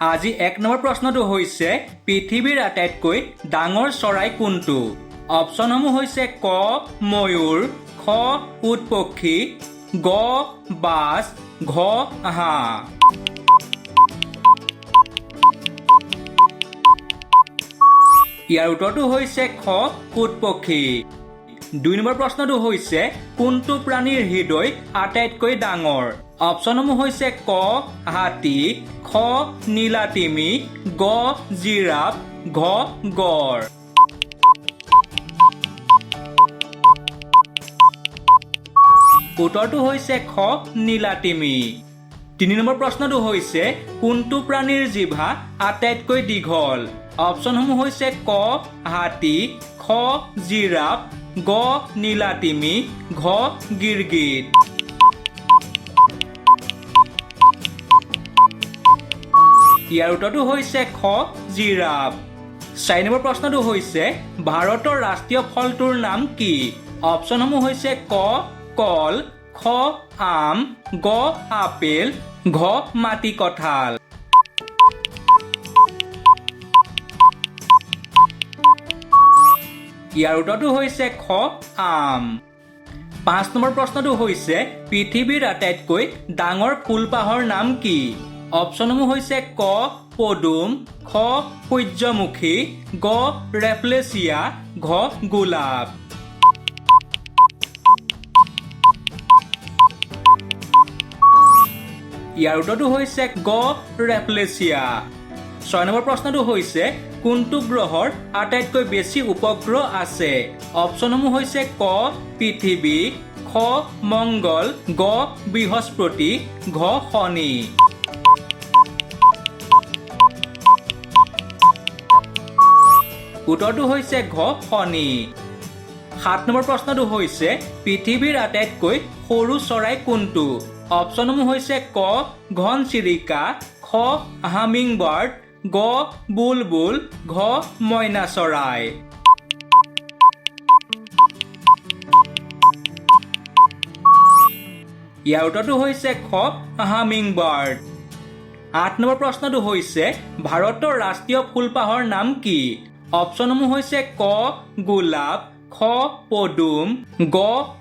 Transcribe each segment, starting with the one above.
আজি 1 নম্বৰ প্ৰশ্নটো হৈছে পৃথিৱীৰ আটাইতকৈ ডাঙৰ চৰাই কোনটো? অপশ্যনসমূহ হৈছে ক ময়ূৰ, খ উট পক্ষী, গ বাজ, ঘ হাঁহ। ইয়াৰ উত্তৰটো হৈছে খ উট পক্ষী। 2 নম্বৰ প্ৰশ্নটো হৈছে কোনটো প্ৰাণীৰ হৃদয় আটাইতকৈ ডাঙৰ? অপশ্যনসমূহ হৈছে ক হাতী, খ নীলাতিমি, গ জিৰাফ, ঘ গড়। উত্তৰটো হৈছে খ নীলাতিমি। 3 নম্বৰ প্ৰশ্নটো হৈছে কোনটো প্ৰাণীৰ জিভা আটাইতকৈ দীঘল? অপশ্যনসমূহ হৈছে ক হাতী, খ জিৰাফ, গ নীলাতিমি, ঘ গিৰগিট। ইয়াৰ উত্তৰটো হৈছে খ জিৰাফ। 4 নম্বৰ প্ৰশ্নটো হৈছে ভাৰতৰ ৰাষ্ট্ৰীয় ফলটোৰ নাম কি? অপশ্যনসমূহ হৈছে ক কল, খ আম, গ আপেল, ঘ মাটি কঁঠাল। ইয়াৰ উত্তৰটো হৈছে খ আম। 5 নম্বৰ প্ৰশ্নটো হৈছে পৃথিৱীৰ আটাইতকৈ ডাঙৰ ফুলপাহৰ নাম কি? অপশ্যনসমূহ হৈছে ক পদুম, খ সূৰ্যমুখী, গ ৰেফলেচিয়া, ঘ গোলাপ। ইয়াৰ উত্তৰটো হৈছে গ ৰেফলেচিয়া। 6 নম্বৰ প্ৰশ্নটো হৈছে কোনটো গ্ৰহৰ আটাইতকৈ বেছি উপগ্ৰহ আছে? অপশ্যনসমূহ হৈছে ক পৃথিৱী, খ মংগল, গ বৃহস্পতি, ঘ শনি। উত্তৰটো হৈছে ঘ শনি। 7 নম্বৰ প্ৰশ্নটো হৈছে পৃথিৱীৰ আটাইতকৈ সৰু চৰাই কোনটো? অপশ্যনসমূহ হৈছে ক ঘনচিৰিকা, খ হামিং বাৰ্ড, গ বুলবুল, ঘ মইনা চৰাই। ইয়াৰ উত্তৰটো হৈছে খ হামিং বাৰ্ড। 8 নম্বৰ প্ৰশ্নটো হৈছে ভাৰতৰ ৰাষ্ট্ৰীয় ফুলপাহৰ নাম কি? অপশ্যনসমূহ হৈছে ক গোলাপ, খ পদুম, গ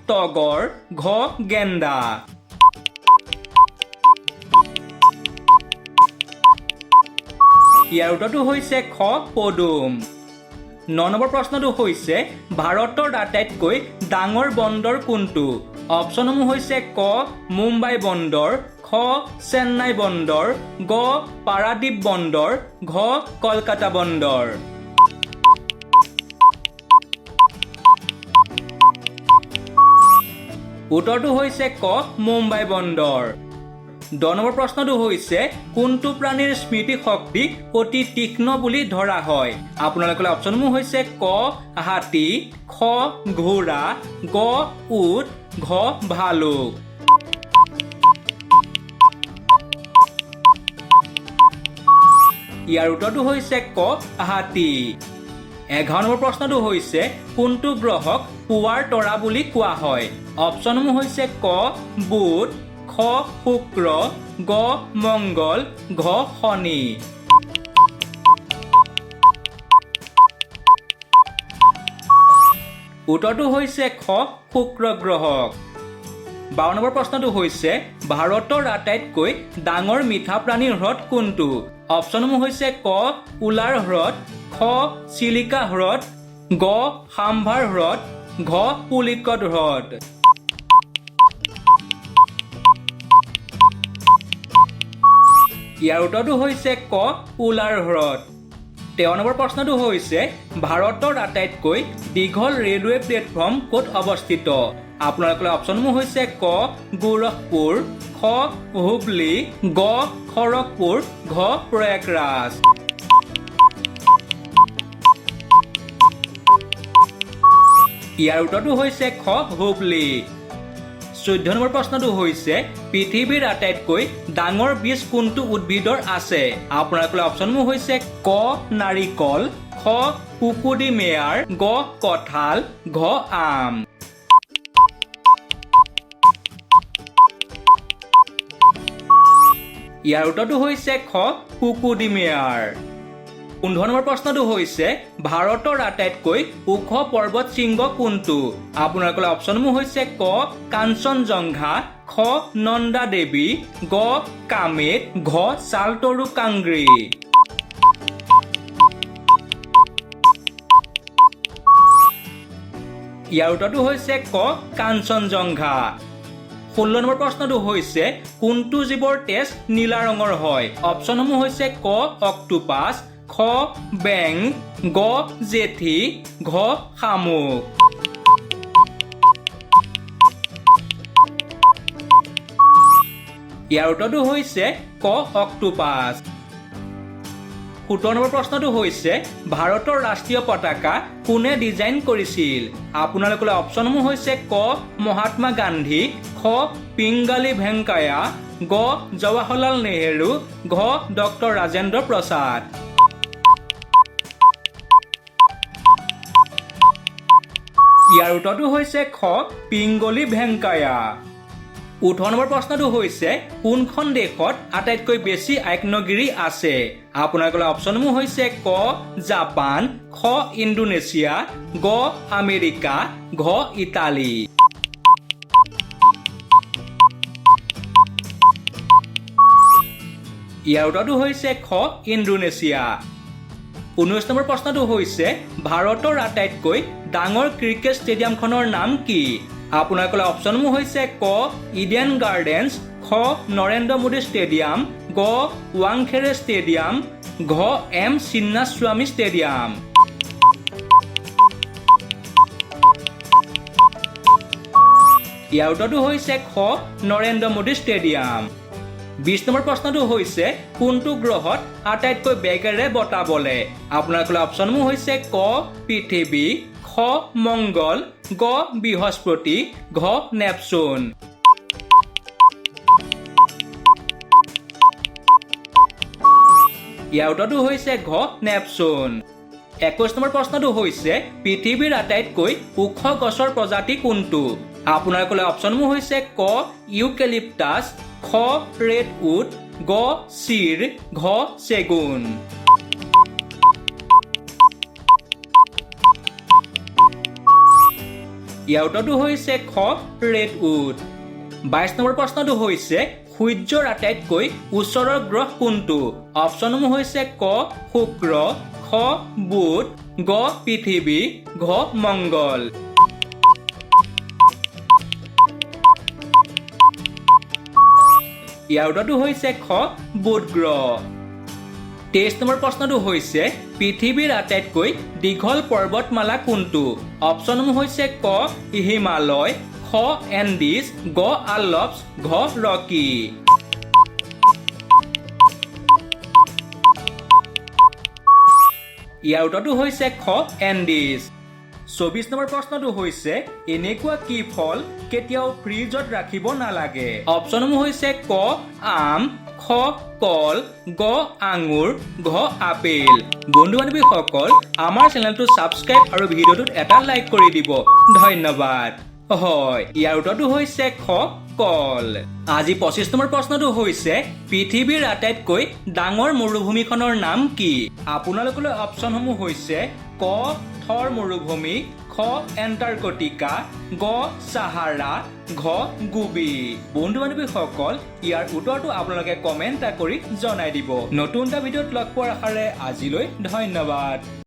তগৰ, ঘ গেন্দা। ইয়াৰ উত্তৰটো হৈছে খ পদুম। 9 নম্বৰ প্ৰশ্নটো হৈছে ভাৰতৰ আটাইতকৈ ডাঙৰ বন্দৰ কোনটো? অপশ্যনসমূহ হৈছে ক মুম্বাই বন্দৰ, খ চেন্নাই বন্দৰ, গ পাৰাদ্বীপ বন্দৰ, ঘ কলকাতা বন্দৰ। উত্তৰটো হৈছে ক মুম্বাই বন্দৰ। 10 নম্বৰ প্ৰশ্নটো হৈছে কোনটো প্ৰাণীৰ স্মৃতি শক্তি অতি তীক্ষ্ণ বুলি ধৰা হয়? আপোনালোকৰ অপশ্যনসমূহ হৈছে ক হাতী, খ ঘোঁৰা, গ উট, ঘ ভালুক। ইয়াৰ উত্তৰটো হৈছে ক হাতী। 11 নম্বৰ প্ৰশ্নটো হৈছে কোনটো গ্ৰহক পুৱাৰ তৰা বুলি কোৱা হয়? অপশ্যনসমূহ হৈছে ক বুধ, খ শুক্ৰ, গ মংগল, ঘ শনি। উত্তৰটো হৈছে খ শুক্ৰ গ্ৰহক। 12 নম্বৰ প্ৰশ্নটো হৈছে ভাৰতৰ আটাইতকৈ ডাঙৰ মিঠা প্ৰাণীৰ হ্ৰদ কোনটো? অপশ্যনসমূহ হৈছে ক উলাৰ হ্ৰদ, খ চিলিকা হ্ৰদ, গ সাম্ভাৰ হ্ৰদ, ঘ পুলিকট হ্ৰদ। ইয়াৰ উত্তৰটো হৈছে ক উলাৰ হ্ৰদ। 13 নম্বৰ প্ৰশ্নটো হৈছে ভাৰতৰ আটাইতকৈ দীঘল ৰেলৱে প্লেটফৰ্ম ক'ত অৱস্থিত? আপোনালোকৰ অপশ্যনসমূহ হৈছে ক গোৰখপুৰ, খ হুবলি, গ খড়গপুৰ, ঘ প্ৰয়াগৰাজ। ইয়াৰ উত্তৰটো হৈছে খ হুবলি। 14 নম্বৰ প্ৰশ্নটো হৈছে পৃথিৱীৰ আটাইতকৈ ডাঙৰ বীজ কোনটো উদ্ভিদৰ আছে? আপোনালোকৰ অপশ্যনসমূহ হৈছে ক নাৰিকল, খ কুকুডি মেয়াৰ, গ কঁঠাল, ঘ আম। ইয়াৰ উত্তৰটো হৈছে খ কুকুডিমিয়াৰ 15 নম্বৰ প্ৰশ্নটো হৈছে ভাৰতৰ আটাইতকৈ ওখ পৰ্বত শৃংগ কোনটো আপোনালোকৰ অপচনসমূহ হৈছে ক কাঞ্চনজংঘা খ নন্দা দেৱী গ কামেট ঘ চালতৰু কাংগ্ৰি ইয়াৰ উত্তৰটো হৈছে ক কাঞ্চনজংঘা 16 নম্বৰ প্ৰশ্নটো হৈছে কোনটো জীৱৰ তেজ নীলা ৰঙৰ হয় অপচনসমূহ হৈছে ক অক্টোপাছ খ বেং গ জেঠি ঘ শামুক ইয়াৰ উত্তৰটো হৈছে ক অক্টোপাছ 17 নম্বৰ প্ৰশ্নটো হৈছে ভাৰতৰ ৰাষ্ট্ৰীয় পতাকা কোনে ডিজাইন কৰিছিল আপোনালোকৰ অপচনসমূহ হৈছে ক মহাত্মা গান্ধী খ পিংগালী ভেংকায়া গ জৱাহৰলাল নেহেৰু ঘ ডক্টৰ ৰাজেন্দ্ৰ প্ৰসাদ ইয়াৰ উত্তৰটো হৈছে খ পিংগলী ভেংকায়া 18 নম্বৰ প্ৰশ্নটো হৈছে কোনখন দেশত আটাইতকৈ বেছি আগ্নেয়গিৰি আছে আপোনালোকৰ অপচনসমূহ হৈছে ক জাপান খ ইণ্ডোনেছিয়া গ আমেৰিকা ঘ ইটালী ইয়াৰ উত্তৰটো হৈছে খ ইণ্ডোনেছিয়া 19 নম্বৰ প্ৰশ্নটো হৈছে ভাৰতৰ আটাইতকৈ ডাঙৰ ক্ৰিকেট ষ্টেডিয়ামখনৰ নাম কি আপোনালোকৰ অপচনসমূহ হৈছে ক ইডেন গাৰ্ডেন্স খ নৰেন্দ্ৰ মোদী ষ্টেডিয়াম গ ৱাংখেৰে ষ্টেডিয়াম ঘ এম চিন্নাস্বামী ষ্টেডিয়াম ইয়াৰ উত্তৰটো হৈছে খ নৰেন্দ্ৰ মোদী ষ্টেডিয়াম 20 নম্বৰ প্ৰশ্নটো হৈছে কোনটো গ্ৰহত আটাইতকৈ বেগেৰে বতাহ বলে আপোনালোকৰ অপচনসমূহ হৈছে ক পৃথিৱী খ মংগল গ বৃহস্পতি ঘ নেপচুন ইয়াৰ উত্তৰটো হৈছে ঘ নেপচুন 21 নম্বৰ প্ৰশ্নটো হৈছে পৃথিৱীৰ আটাইতকৈ ওখ গছৰ প্ৰজাতি কোনটো আপোনালোকৰ অপচনসমূহ হৈছে ক ইউকেলিপ্টাছ খ ৰেড উড গ চিৰ ঘ চেগুন ইয়াৰ উত্তৰটো হৈছে খ ৰেড উড 22 নম্বৰ প্ৰশ্নটো হৈছে সূৰ্যৰ আটাইতকৈ ওচৰৰ গ্ৰহ কোনটো অপচনসমূহ হৈছে ক শুক্ৰ খ বুধ গ পৃথিৱী ঘ মংগল ইয়াৰ উত্তৰটো হৈছে খ বুধ গ্ৰহ 23 নম্বৰ প্ৰশ্নটো হৈছে পৃথিৱীৰ আটাইতকৈ দীঘল পৰ্বতমালা কোনটো অপচনসমূহ হৈছে ক হিমালয় খ এণ্ডিজ গ আলপছ ঘ ৰকি ইয়াৰ উত্তৰটো হৈছে খ এণ্ডিজ 24 নম্বৰ প্ৰশ্নটো হৈছে এনেকুৱা কি ফল কেতিয়াও ফ্ৰিজত ৰাখিব নালাগে অপচনসমূহ হৈছে ক আম খ কল গ আঙুৰ ঘ আপেল বন্ধু বান্ধৱীসকল আমাৰ চেনেলটো ছাবস্ক্ৰাইব আৰু ভিডিঅ'টোত এটা লাইক কৰি দিব ধন্যবাদ হয় ইয়াৰ উত্তৰটো হৈছে খ কল আজি 25 নম্বৰ প্ৰশ্নটো হৈছে পৃথিৱীৰ আটাইতকৈ ডাঙৰ মৰুভূমিখনৰ নাম কি আপোনালোকৰ অপচনসমূহ হৈছে ক থৰ মৰুভূমি খ এণ্টাৰ্কটিকা গ সাহাৰা ঘ গোবি বন্ধু বান্ধৱীসকল ইয়াৰ উত্তৰটো আপোনালোকে কমেণ্ট কৰি জনাই দিব নতুন এটা ভিডিঅ'ত লগ পোৱাৰ আশাৰে আজিলৈ ধন্যবাদ।